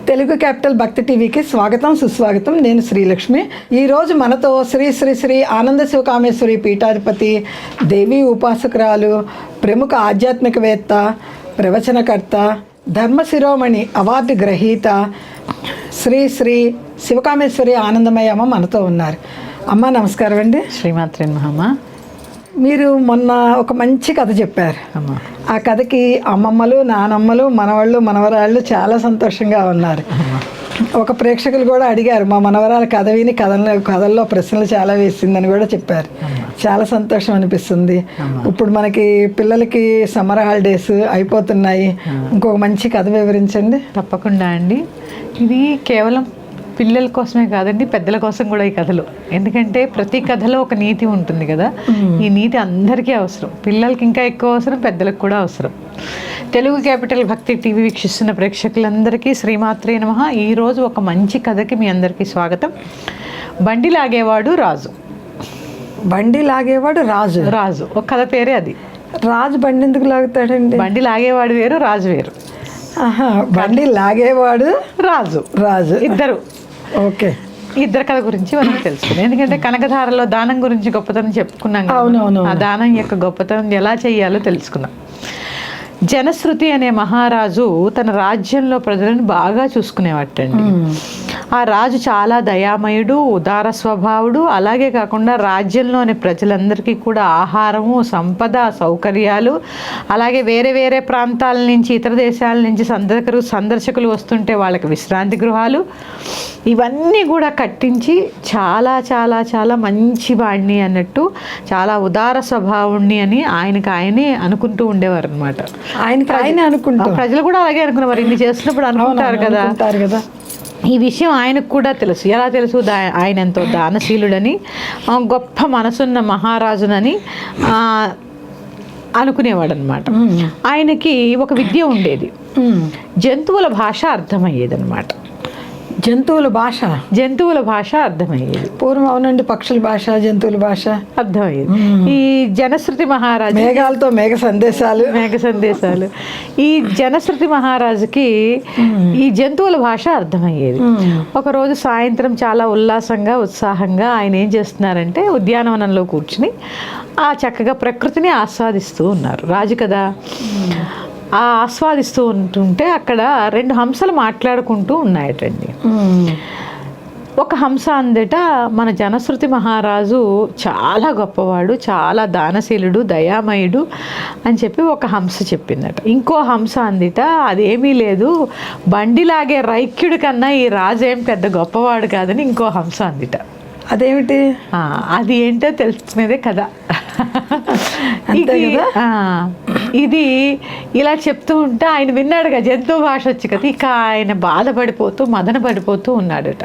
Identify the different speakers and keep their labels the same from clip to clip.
Speaker 1: Telugu capital భక్తి టీవీకి స్వాగతం సుస్వాగతం. నేను శ్రీలక్ష్మి. ఈరోజు మనతో శ్రీ శ్రీ శ్రీ ఆనంద శివకామేశ్వరి పీఠాధిపతి, దేవీ ఉపాసకురాలు, ప్రముఖ ఆధ్యాత్మికవేత్త, ప్రవచనకర్త, ధర్మశిరోమణి అవార్డు గ్రహీత శ్రీ శ్రీ శివకామేశ్వరి ఆనందమయ్య అమ్మ మనతో ఉన్నారు. అమ్మ నమస్కారం అండి.
Speaker 2: శ్రీమాత్రి నమః.
Speaker 1: మీరు మొన్న ఒక మంచి కథ చెప్పారు. ఆ కథకి అమ్మమ్మలు, నానమ్మలు, మనవాళ్ళు, మనవరాళ్ళు చాలా సంతోషంగా ఉన్నారు. ఒక ప్రేక్షకులు కూడా అడిగారు, మా మనవరాలు కథ విని కథల్లో ప్రశ్నలు చాలా వేసిందని కూడా చెప్పారు. చాలా సంతోషం అనిపిస్తుంది. ఇప్పుడు మనకి పిల్లలకి సమ్మర్ హాలిడేస్ అయిపోతున్నాయి. ఇంకొక మంచి కథ వివరించండి.
Speaker 2: తప్పకుండా అండి. ఇది కేవలం పిల్లల కోసమే కాదండి, పెద్దల కోసం కూడా ఈ కథలు. ఎందుకంటే ప్రతి కథలో ఒక నీతి ఉంటుంది కదా. ఈ నీతి అందరికీ అవసరం, పిల్లలకి ఇంకా ఎక్కువ అవసరం, పెద్దలకు కూడా అవసరం. తెలుగు క్యాపిటల్ భక్తి టీవీ వీక్షిస్తున్న ప్రేక్షకులందరికీ శ్రీమాత్రే నమః. ఈరోజు ఒక మంచి కథకి మీ అందరికీ స్వాగతం. బండి లాగేవాడు రాజు.
Speaker 1: బండి లాగేవాడు రాజు.
Speaker 2: రాజు ఒక కథ పేరే అది.
Speaker 1: రాజు బండి ఎందుకు లాగుతాడండి?
Speaker 2: బండి లాగేవాడు వేరు, రాజు వేరు.
Speaker 1: బండి లాగేవాడు
Speaker 2: రాజు.
Speaker 1: రాజు
Speaker 2: ఇద్దరు.
Speaker 1: ఓకే.
Speaker 2: ఇద్దరు కథ గురించి మనం తెలుసుకుందాం. ఎందుకంటే కనకధారలో దానం గురించి గొప్పతనం చెప్పుకున్నాం కదా.
Speaker 1: అవునవును.
Speaker 2: ఆ దానం యొక్క గొప్పతనం ఎలా చేయాలో తెలుసుకుందాం. జనశ్రుతి అనే మహారాజు తన రాజ్యంలో ప్రజలను బాగా చూసుకునేవాటండి. ఆ రాజు చాలా దయామయుడు, ఉదార స్వభావుడు. అలాగే కాకుండా రాజ్యంలోని ప్రజలందరికీ కూడా ఆహారము, సంపద, సౌకర్యాలు, అలాగే వేరే వేరే ప్రాంతాల నుంచి, ఇతర దేశాల నుంచి సందర్శకులు వస్తుంటే వాళ్ళకి విశ్రాంతి గృహాలు, ఇవన్నీ కూడా కట్టించి చాలా చాలా చాలా మంచి వాడిని అన్నట్టు, చాలా ఉదార స్వభావుణ్ణి అని ఆయనే అనుకుంటూ ఉండేవారు అనమాట.
Speaker 1: ఆయనే అనుకుంటా,
Speaker 2: ప్రజలు కూడా అలాగే అనుకునేవారు. ఇన్ని చేస్తున్నప్పుడు అనుకుంటారు కదా. ఈ విషయం ఆయనకు కూడా తెలుసు. ఎలా తెలుసు? ఆయన ఎంతో దానశీలుడని, గొప్ప మనసున్న మహారాజునని అనుకునేవాడు అనమాట. ఆయనకి ఒక విద్య ఉండేది. జంతువుల భాష అర్థమయ్యేది అనమాట.
Speaker 1: జంతువుల భాష అర్థమయ్యేది. పూర్వం అవునండి, పక్షుల భాష, జంతువుల భాష
Speaker 2: అర్థమయ్యేది. ఈ జనశ్రుతి మహారాజు,
Speaker 1: మేఘాలతో మేఘ సందేశాలు, ఈ జనశ్రుతి మహారాజుకి ఈ జంతువుల భాష అర్థమయ్యేది. ఒకరోజు సాయంత్రం చాలా ఉల్లాసంగా, ఉత్సాహంగా ఆయన ఏం చేస్తున్నారంటే, ఉద్యానవనంలో కూర్చుని ఆ చక్కగా ప్రకృతిని ఆస్వాదిస్తూ ఉన్నారు. రాజు కదా. ఆ ఆస్వాదిస్తూ ఉంటుంటే అక్కడ రెండు హంసలు మాట్లాడుకుంటూ ఉన్నాయటండి. ఒక హంస అందట, మన జనశ్రుతి మహారాజు చాలా గొప్పవాడు, చాలా దానశీలుడు, దయామయుడు అని చెప్పి ఒక హంస చెప్పిందట. ఇంకో హంస అందిట, అదేమీ లేదు, బండిలాగే రైక్యుడి కన్నా ఈ రాజు ఏం పెద్ద గొప్పవాడు కాదని ఇంకో హంస అందిట. అదేమిటి?
Speaker 2: అది ఏంటో తెలుసుకునేదే కదా. ఇది ఇలా చెప్తూ ఉంటే ఆయన విన్నాడుగా, జంతువు భాష వచ్చి కదా. ఇక ఆయన బాధపడిపోతూ, మదన పడిపోతూ ఉన్నాడట.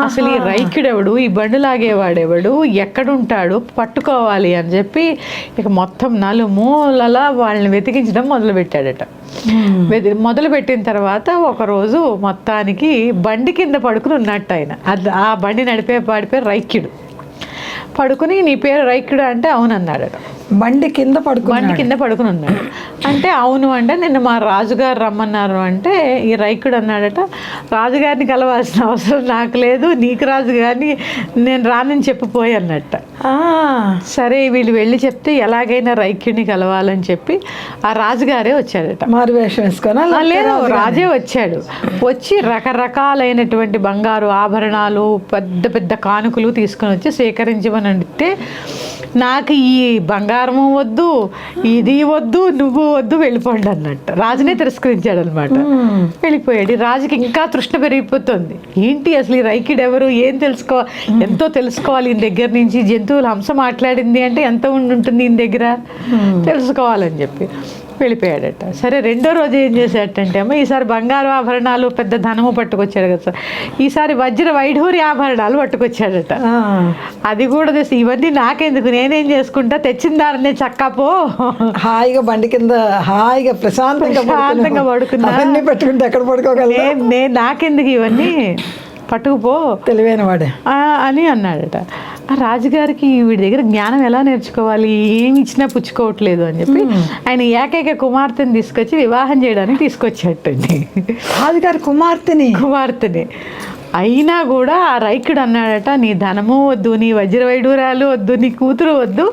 Speaker 2: అసలు ఈ రైక్యుడెవడు, ఈ బండు లాగేవాడెవడు, ఎక్కడుంటాడు, పట్టుకోవాలి అని చెప్పి ఇక మొత్తం నలుమూలలా వాళ్ళని వెతికించడం మొదలుపెట్టాడట. మొదలుపెట్టిన తర్వాత ఒకరోజు మొత్తానికి బండి కింద పడుకుని ఉన్నట్టు ఆయన. ఆ బండి నడిపే రైక్యుడు పడుకుని, నీ పేరు రైక్యుడు అంటే అవునన్నాడట.
Speaker 1: బండి కింద
Speaker 2: పడుకుని ఉన్నాడు అంటే, అవును అంటే, నిన్న మా రాజుగారు రమ్మన్నారు అంటే, ఈ రైకుడు అన్నాడట, రాజుగారిని కలవాల్సిన అవసరం నాకు లేదు, నీకు రాజుగారిని నేను రానని చెప్పిపోయి అన్నట్ట. సరే వీళ్ళు వెళ్ళి చెప్తే ఎలాగైనా రైక్యుడిని కలవాలని చెప్పి ఆ రాజుగారే వచ్చాడట.
Speaker 1: మారువేషం వేసుకొని.
Speaker 2: లేదు, రాజే వచ్చాడు. వచ్చి రకరకాలైనటువంటి బంగారు ఆభరణాలు, పెద్ద పెద్ద కానుకలు తీసుకొని వచ్చి సేకరించమని అంటే, నాకు ఈ బంగారము వద్దు, ఇది వద్దు, నువ్వు వద్దు, వెళ్ళిపోండి అన్నట్టు రాజునే తిరస్కరించాడు అనమాట. వెళ్ళిపోయాడు. రాజుకి ఇంకా తృష్ణ పెరిగిపోతుంది. ఏంటి అసలు ఈ రైకిడ్ ఎవరు, ఏం ఎంతో తెలుసుకోవాలి ఈయన దగ్గర నుంచి. జంతువుల హంస మాట్లాడింది అంటే ఎంత ఉంటుంది ఈయన దగ్గర, తెలుసుకోవాలని చెప్పి వెళ్ళిపోయాడట. సరే రెండో రోజు ఏం చేశాడంటే, అమ్మ ఈసారి బంగారు ఆభరణాలు, పెద్ద ధనము పట్టుకొచ్చాడు కదా సార్. ఈసారి వజ్ర వైఢూరి ఆభరణాలు పట్టుకొచ్చాడట. అది కూడా తెసి, ఇవన్నీ నాకెందుకు, నేనేం చేసుకుంటా, తెచ్చిన దారినే చక్కపో,
Speaker 1: హాయిగా బండి కింద హాయిగా ప్రశాంతంగా
Speaker 2: పడుకున్నా,
Speaker 1: పెట్టుకుంటే ఎక్కడ పడుకోగలరు,
Speaker 2: నాకెందుకు ఇవన్నీ,
Speaker 1: పట్టుకుపో
Speaker 3: తెలివైన వాడే
Speaker 1: అని అన్నాడట. ఆ రాజుగారికి వీడి దగ్గర జ్ఞానం ఎలా నేర్చుకోవాలి, ఏమి ఇచ్చినా పుచ్చుకోవట్లేదు అని చెప్పి ఆయన ఏకైక కుమార్తెని తీసుకొచ్చి వివాహం చేయడానికి తీసుకొచ్చేటండి.
Speaker 3: రాజుగారి కుమార్తెని
Speaker 1: అయినా కూడా ఆ రైకుడు అన్నాడట, నీ ధనము వద్దు, నీ వజ్రవైడూరాలు వద్దు, నీ కూతురు వద్దు,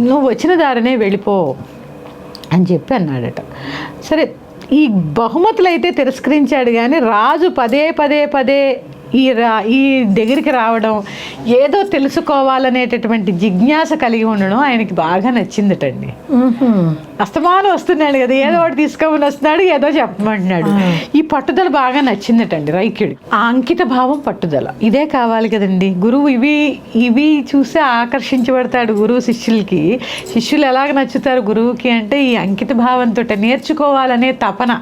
Speaker 1: నువ్వు వచ్చిన దారినే వెళ్ళిపో అని చెప్పి అన్నాడట. సరే, ఈ బహుమతులు అయితే తిరస్కరించాడు, కానీ రాజు పదే పదే పదే ఈ దగ్గరికి రావడం, ఏదో తెలుసుకోవాలనేటటువంటి జిజ్ఞాస కలిగి ఉండడం ఆయనకి బాగా నచ్చిందటండి. అస్తమానం వస్తున్నాడు కదా, ఏదో ఒకటి తీసుకోమని వస్తున్నాడు, ఏదో చెప్పమంటున్నాడు. ఈ పట్టుదల బాగా నచ్చిందటండి రైక్యుడి. ఆ అంకిత భావం, పట్టుదల ఇదే కావాలి కదండి. గురువు ఇవి చూసి ఆకర్షించబడతాడు గురువు శిష్యులకి. శిష్యులు ఎలాగ నచ్చుతారు గురువుకి అంటే ఈ అంకిత భావంతో, నేర్చుకోవాలనే తపన.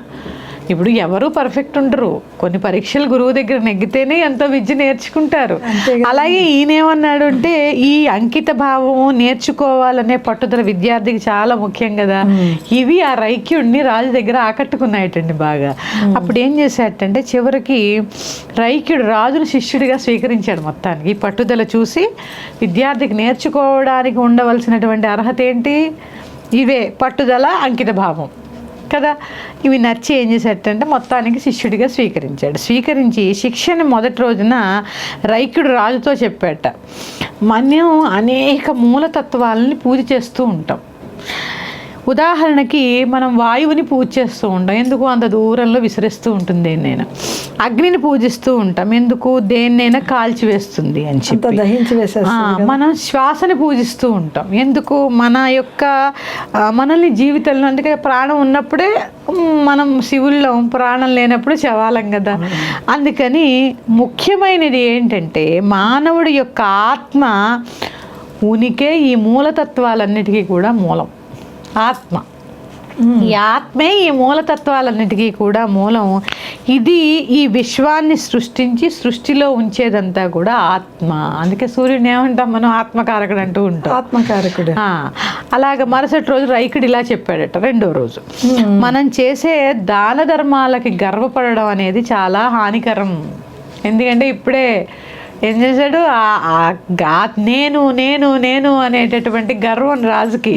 Speaker 1: ఇప్పుడు ఎవరు పర్ఫెక్ట్ ఉండరు, కొన్ని పరీక్షలు గురువు దగ్గర నెగ్గితేనే ఎంతో విద్య నేర్చుకుంటారు. అలాగే ఈయనేమన్నాడు అంటే ఈ అంకిత భావము, నేర్చుకోవాలనే పట్టుదల విద్యార్థికి చాలా ముఖ్యం కదా. ఇవి ఆ రైక్యుడిని రాజు దగ్గర ఆకట్టుకున్నాయటండి బాగా. అప్పుడు ఏం చేశాడంటే చివరికి రైక్యుడు రాజును శిష్యుడిగా స్వీకరించాడు. మొత్తానికి ఈ పట్టుదల చూసి విద్యార్థికి నేర్చుకోవడానికి ఉండవలసినటువంటి అర్హత ఏంటి, ఇవే పట్టుదల, అంకిత భావం కదా. ఇవి నచ్చి ఏం చేశాడంటే మొత్తానికి శిష్యుడిగా స్వీకరించి శిక్షణ మొదటి రోజున రైకుడు రాజుతో చెప్పాట, మనం అనేక మూలతత్వాలని పూజ చేస్తూ ఉంటాం. ఉదాహరణకి మనం వాయువుని పూజ చేస్తూ ఉంటాం, ఎందుకు అంత దూరంలో విసిరేస్తూ ఉంటుంది దేన్నైనా. అగ్నిని పూజిస్తూ ఉంటాం, ఎందుకు దేన్నైనా కాల్చివేస్తుంది అని చెప్పి.
Speaker 3: దహించి వేసేస్తుంది.
Speaker 1: మనం శ్వాసని పూజిస్తూ ఉంటాం, ఎందుకు మన యొక్క మనల్ని జీవితంలో, అందుకే ప్రాణం ఉన్నప్పుడే మనం శివుల్లో, ప్రాణం లేనప్పుడు శవాలం కదా. అందుకని ముఖ్యమైనది ఏంటంటే మానవుడి యొక్క ఆత్మ ఉనికే ఈ మూలతత్వాలన్నిటికీ కూడా మూలం. ఆత్మ, ఈ ఆత్మే ఈ మూలతత్వాలన్నిటికీ కూడా మూలం. ఇది ఈ విశ్వాన్ని సృష్టించి సృష్టిలో ఉంచేదంతా కూడా ఆత్మ. అందుకే సూర్యుని ఏమంటాం మనం, ఆత్మకారకుడు అంటూ ఉంటాం.
Speaker 3: ఆత్మకారకుడు.
Speaker 1: అలాగ మరుసటి రోజు రైకుడు ఇలా చెప్పాడట, రెండో రోజు, మనం చేసే దాన ధర్మాలకి గర్వపడడం అనేది చాలా హానికరం. ఎందుకంటే ఇప్పుడే ఏం చేశాడు, నేను నేను నేను అనేటటువంటి గర్వం రాజుకి.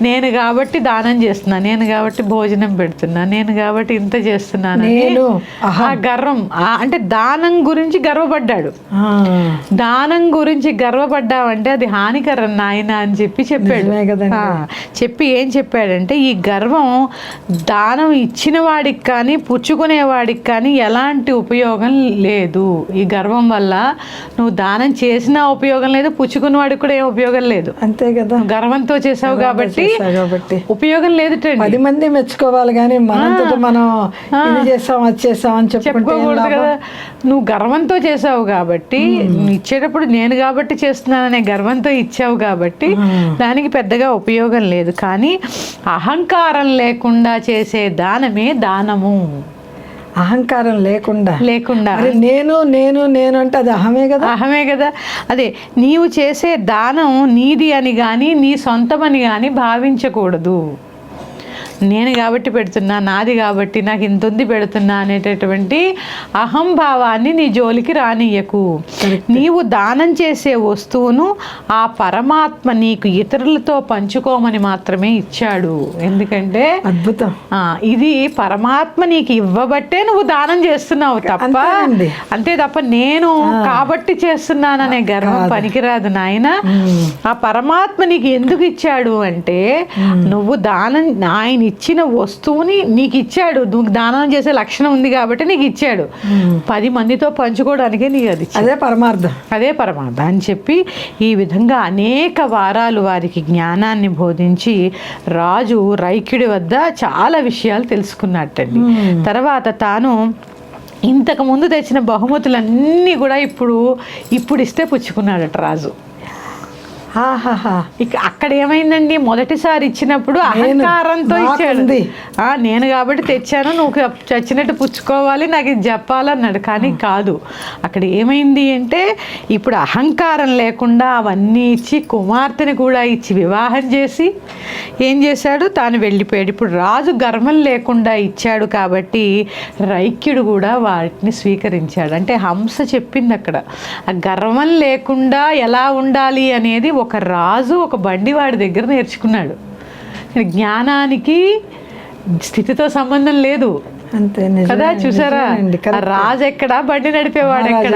Speaker 1: నేను కాబట్టి దానం చేస్తున్నా, నేను కాబట్టి భోజనం పెడుతున్నా, నేను కాబట్టి ఇంత చేస్తున్నాను, ఆ గర్వం. అంటే దానం గురించి గర్వపడ్డాడు. దానం గురించి గర్వపడ్డావంటే అది హానికరం నాయన అని చెప్పాడు. చెప్పి ఏం చెప్పాడంటే ఈ గర్వం దానం ఇచ్చిన వాడికి కానీ పుచ్చుకునేవాడికి కానీ ఎలాంటి ఉపయోగం లేదు. ఈ గర్వం వల్ల నువ్వు దానం చేసినా ఉపయోగం లేదు, పుచ్చుకున్న వాడికి కూడా ఏం ఉపయోగం లేదు.
Speaker 3: అంతే కదా,
Speaker 1: గర్వంతో చేసావు కాబట్టి ఉపయోగం లేదు.
Speaker 3: 10 మంది మెచ్చుకోవాలి కానీ మనంతట మనం ఇది చేసాం అది చేసాం అని చెప్పుకోకూడదు కదా.
Speaker 1: నువ్వు గర్వంతో చేసావు కాబట్టి, ఇచ్చేటప్పుడు నేను కాబట్టి చేస్తున్నాననే గర్వంతో ఇచ్చావు కాబట్టి దానికి పెద్దగా ఉపయోగం లేదు. కానీ అహంకారం లేకుండా చేసే దానమే దానము.
Speaker 3: అహంకారం లేకుండా నేను నేను నేను అంటే అది
Speaker 1: అహమే కదా. అదే నీవు చేసే దానం నీది అని కానీ నీ సొంతమని కానీ భావించకూడదు. నేను కాబట్టి పెడుతున్నా, నాది కాబట్టి నాకు ఇంత ఉంది పెడుతున్నా అనేటటువంటి అహంభావాన్ని నీ జోలికి రానియకు. నీవు దానం చేసే వస్తువును ఆ పరమాత్మ నీకు ఇతరులతో పంచుకోమని మాత్రమే ఇచ్చాడు. ఎందుకంటే
Speaker 3: అద్భుతం,
Speaker 1: ఇది పరమాత్మ నీకు ఇవ్వబట్టే నువ్వు దానం చేస్తున్నావు తప్ప, అంతే తప్ప నేను కాబట్టి చేస్తున్నాననే గర్వం పనికిరాదు నాయన. ఆ పరమాత్మ నీకు ఎందుకు ఇచ్చాడు అంటే నువ్వు దానం, ఆయన ఇచ్చిన వస్తువుని నీకు ఇచ్చాడు, నువ్వు దానం చేసే లక్షణం ఉంది కాబట్టి నీకు ఇచ్చాడు. 10 మందితో పంచుకోవడానికే నీకు అది, అదే పరమార్థం అని చెప్పి ఈ విధంగా అనేక వారాలు వారికి జ్ఞానాన్ని బోధించి రాజు రైక్యుడి వద్ద చాలా విషయాలు తెలుసుకున్నట్టండి. తర్వాత తాను ఇంతకు ముందు తెచ్చిన బహుమతులన్నీ కూడా ఇప్పుడు ఇస్తే పుచ్చుకున్నాడట రాజు.
Speaker 3: ఆహాహా.
Speaker 2: ఇక అక్కడ ఏమైందండి, మొదటిసారి ఇచ్చినప్పుడు అహంకారంతో ఇచ్చాడు.
Speaker 3: నాకుంది.
Speaker 2: నేను కాబట్టి తెచ్చాను, నువ్వు చచ్చినట్టు పుచ్చుకోవాలి, నాకు ఇది చెప్పాలన్నాడు. కానీ కాదు, అక్కడ ఏమైంది అంటే ఇప్పుడు అహంకారం లేకుండా అవన్నీ ఇచ్చి కుమార్తెని కూడా ఇచ్చి వివాహం చేసి ఏం చేశాడు, తాను వెళ్ళిపోయాడు. ఇప్పుడు రాజు గర్వం లేకుండా ఇచ్చాడు కాబట్టి రైక్యుడు కూడా వాటిని స్వీకరించాడు. అంటే హంస చెప్పింది అక్కడ, ఆ గర్వం లేకుండా ఎలా ఉండాలి అనేది ఒక రాజు ఒక బండివాడి దగ్గర నేర్చుకున్నాడు. జ్ఞానానికి స్థితితో సంబంధం లేదు
Speaker 3: అంతే
Speaker 2: కదా. చూసారా, రాజు ఎక్కడ, బండి నడిపేవాడు ఎక్కడ,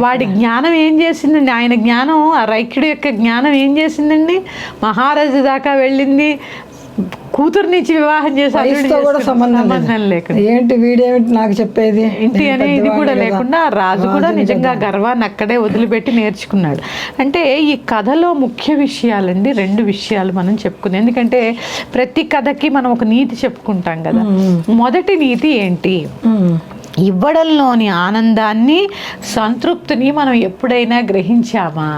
Speaker 2: వాడి జ్ఞానం ఏం చేసిందండి, ఆయన జ్ఞానం, ఆ రైక్యుడి యొక్క జ్ఞానం ఏం చేసిందండి, మహారాజు దాకా వెళ్ళింది. కూతురునిచ్చి వివాహం చేసి
Speaker 3: కూడా సంబంధం
Speaker 2: లేకుండా,
Speaker 3: ఏంటి వీడేమిటి నాకు చెప్పేది
Speaker 2: ఇంటి అనే ఇది కూడా లేకుండా రాజు కూడా నిజంగా గర్వాన్ని అక్కడే వదిలిపెట్టి నేర్చుకున్నాడు. అంటే ఈ కథలో ముఖ్య విషయాలండి 2 విషయాలు మనం చెప్పుకుందాం. ఎందుకంటే ప్రతి కథకి మనం ఒక నీతి చెప్పుకుంటాం కదా. మొదటి నీతి ఏంటి, ఇవ్వడంలోని ఆనందాన్ని, సంతృప్తిని మనం ఎప్పుడైనా గ్రహించామా?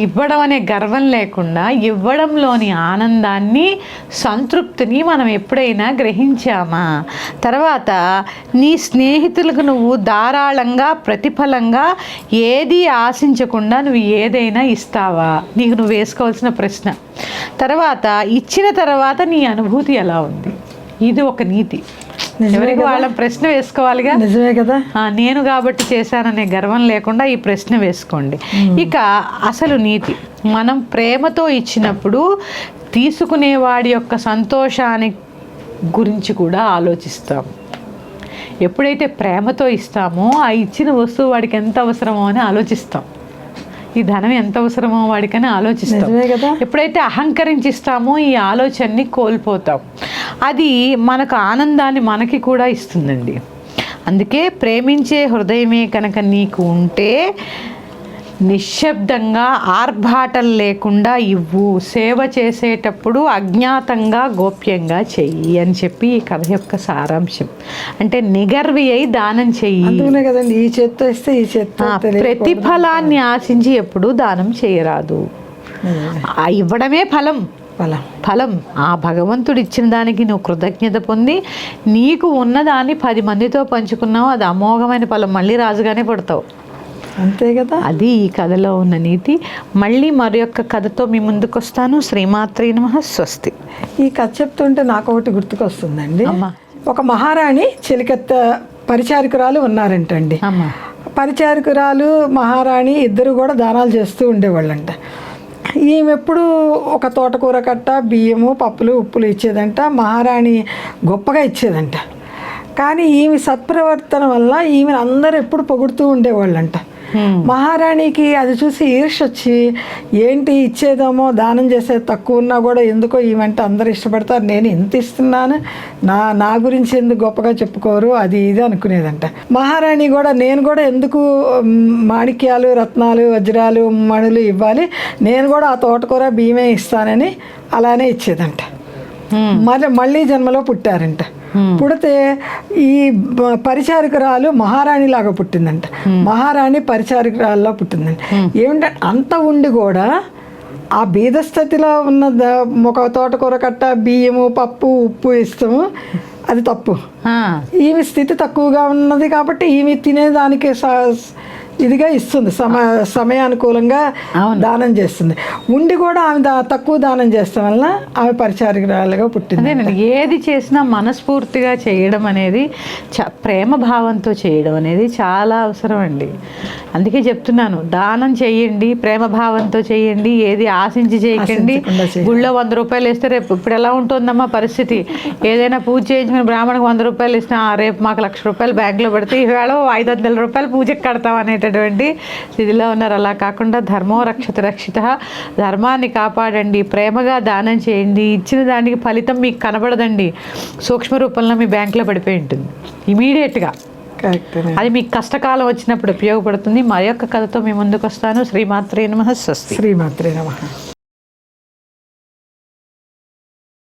Speaker 2: ఇవ్వడం అనే గర్వం లేకుండా ఇవ్వడంలోని ఆనందాన్ని, సంతృప్తిని మనం ఎప్పుడైనా గ్రహించామా? తర్వాత నీ స్నేహితులకు నువ్వు ధారాళంగా ప్రతిఫలంగా ఏది ఆశించకుండా నువ్వు ఏదైనా ఇస్తావా? నీకు నువ్వు వేసుకోవాల్సిన ప్రశ్న. తర్వాత ఇచ్చిన తర్వాత నీ అనుభూతి ఎలా ఉంది? ఇది ఒక నీతి. ఎవరికి వాళ్ళ ప్రశ్న వేసుకోవాలిగా.
Speaker 3: నిజమే కదా.
Speaker 2: నేను కాబట్టి చేశాననే గర్వం లేకుండా ఈ ప్రశ్న వేసుకోండి. ఇక అసలు నీతి, మనం ప్రేమతో ఇచ్చినప్పుడు తీసుకునేవాడి యొక్క సంతోషాన్ని గురించి కూడా ఆలోచిస్తాం. ఎప్పుడైతే ప్రేమతో ఇస్తామో ఆ ఇచ్చిన వస్తువు వాడికి ఎంత అవసరమో అని ఆలోచిస్తాం. ఈ ధనం ఎంత అవసరమో వాడికని ఆలోచిస్తాం. ఎప్పుడైతే అహంకరించిస్తామో ఈ ఆలోచనని కోల్పోతాం. అది మనకు ఆనందాన్ని మనకి కూడా ఇస్తుందండి. అందుకే ప్రేమించే హృదయమే కనుక నీకు ఉంటే నిశ్శబ్దంగా ఆర్భాటం లేకుండా ఇవ్వు, సేవ చేసేటప్పుడు అజ్ఞాతంగా గోప్యంగా చెయ్యి అని చెప్పి ఈ కథ యొక్క సారాంశం. అంటే నిగర్వి అయి దానం చెయ్యి.
Speaker 3: కదండి, ఈ చేత్తో ఇస్తే ఈ చేత్తో.
Speaker 2: ప్రతిఫలాన్ని ఆశించి ఎప్పుడు దానం చేయరాదు. ఇవ్వడమే ఫలం. ఆ భగవంతుడు ఇచ్చిన దానికి నువ్వు కృతజ్ఞత పొంది నీకు ఉన్నదాన్ని 10 మందితో పంచుకున్నావు, అది అమోఘమైన ఫలం, మళ్ళీ రాజుగానే పడతావు.
Speaker 3: అంతే కదా.
Speaker 2: అది ఈ కథలో ఉన్న నీతి. మళ్ళీ మరి యొక్క కథతో మీ ముందుకు వస్తాను. శ్రీమాత్రే నమః. స్వస్తి.
Speaker 3: ఈ కథ చెప్తుంటే నాకు ఒకటి గుర్తుకొస్తుందండి. ఒక మహారాణి చెలికత్త పరిచారికురాలు ఉన్నారంటండి. పరిచారికురాలు మహారాణి ఇద్దరు కూడా దానాలు చేస్తూ ఉండేవాళ్ళంట. ఈమె ఎప్పుడు ఒక తోటకూర కట్ట, బియ్యము, పప్పులు, ఉప్పులు ఇచ్చేదంట. మహారాణి గొప్పగా ఇచ్చేదంట. కానీ ఈమె సత్ప్రవర్తన వల్ల ఈమెను అందరూ ఎప్పుడు పొగుడుతూ ఉండేవాళ్ళంట. మహారాణికి అది చూసి ఈర్ష్య వచ్చి, ఏంటి ఇచ్చేదేమో దానం చేసేది తక్కువ ఉన్నా కూడా ఎందుకో ఈమెంట అందరు ఇష్టపడతారు, నేను ఎంత ఇస్తున్నాను, నా గురించి ఎందుకు గొప్పగా చెప్పుకోరు, అది ఇది అనుకునేదంట. మహారాణి కూడా నేను కూడా ఎందుకు మాణిక్యాలు, రత్నాలు, వజ్రాలు, మణులు ఇవ్వాలి, నేను కూడా ఆ తోటకూర బియ్యమే ఇస్తానని అలానే ఇచ్చేదంట. మళ్ళీ జన్మలో పుట్టారంట. పుడితే ఈ పరిచారికురాలు మహారాణిలాగా పుట్టిందంట. మహారాణి పరిచారికురాల్లో పుట్టిందంట. ఏమిటంటే అంత ఉండి కూడా ఆ బీదస్థితిలో ఉన్న ఒక తోటకూర కట్ట, బియ్యము, పప్పు, ఉప్పు ఇస్తాము, అది తప్పు. ఈమె స్థితి తక్కువగా ఉన్నది కాబట్టి ఈమె తినేదానికి ఇదిగా ఇస్తుంది, సమయానుకూలంగా దానం చేస్తుంది. ఉండి కూడా ఆమె తక్కువ దానం చేస్తాం వల్ల ఆమె పరిచారికురాలుగా పుట్టింది.
Speaker 2: అదేనండి, ఏది చేసినా మనస్ఫూర్తిగా చేయడం అనేది, ప్రేమ భావంతో చేయడం అనేది చాలా అవసరం అండి. అందుకే చెప్తున్నాను, దానం చేయండి, ప్రేమ భావంతో చేయండి, ఏది ఆశించి చేయకండి. గుళ్ళో 100 రూపాయలు వేస్తే రేపు ఇప్పుడు ఎలా ఉంటుందమ్మా పరిస్థితి, ఏదైనా పూజ చేయించుకుని బ్రాహ్మణకు 100 రూపాయలు ఇస్తే రేపు మాకు 1,00,000 రూపాయలు బ్యాంకులో పెడితే ఈవేళ 500 రూపాయలు పూజకి కడతాం అనేటటువంటి స్థితిలో ఉన్నారు. అలా కాకుండా ధర్మో రక్షత రక్షిత, ధర్మాన్ని కాపాడండి, ప్రేమగా దానం చేయండి. ఇచ్చిన దానికి ఫలితం మీకు కనబడదండి, సూక్ష్మ రూపంలో మీ బ్యాంకులో పడిపోయి ఉంటుంది ఇమీడియట్గా. అది మీకు కష్టకాలం వచ్చినప్పుడు ఉపయోగపడుతుంది. మరి యొక్క కథతో మీ ముందుకు వస్తాను. శ్రీమాత్రే నమః. స్వస్తి.
Speaker 3: శ్రీమాత్రే నమః.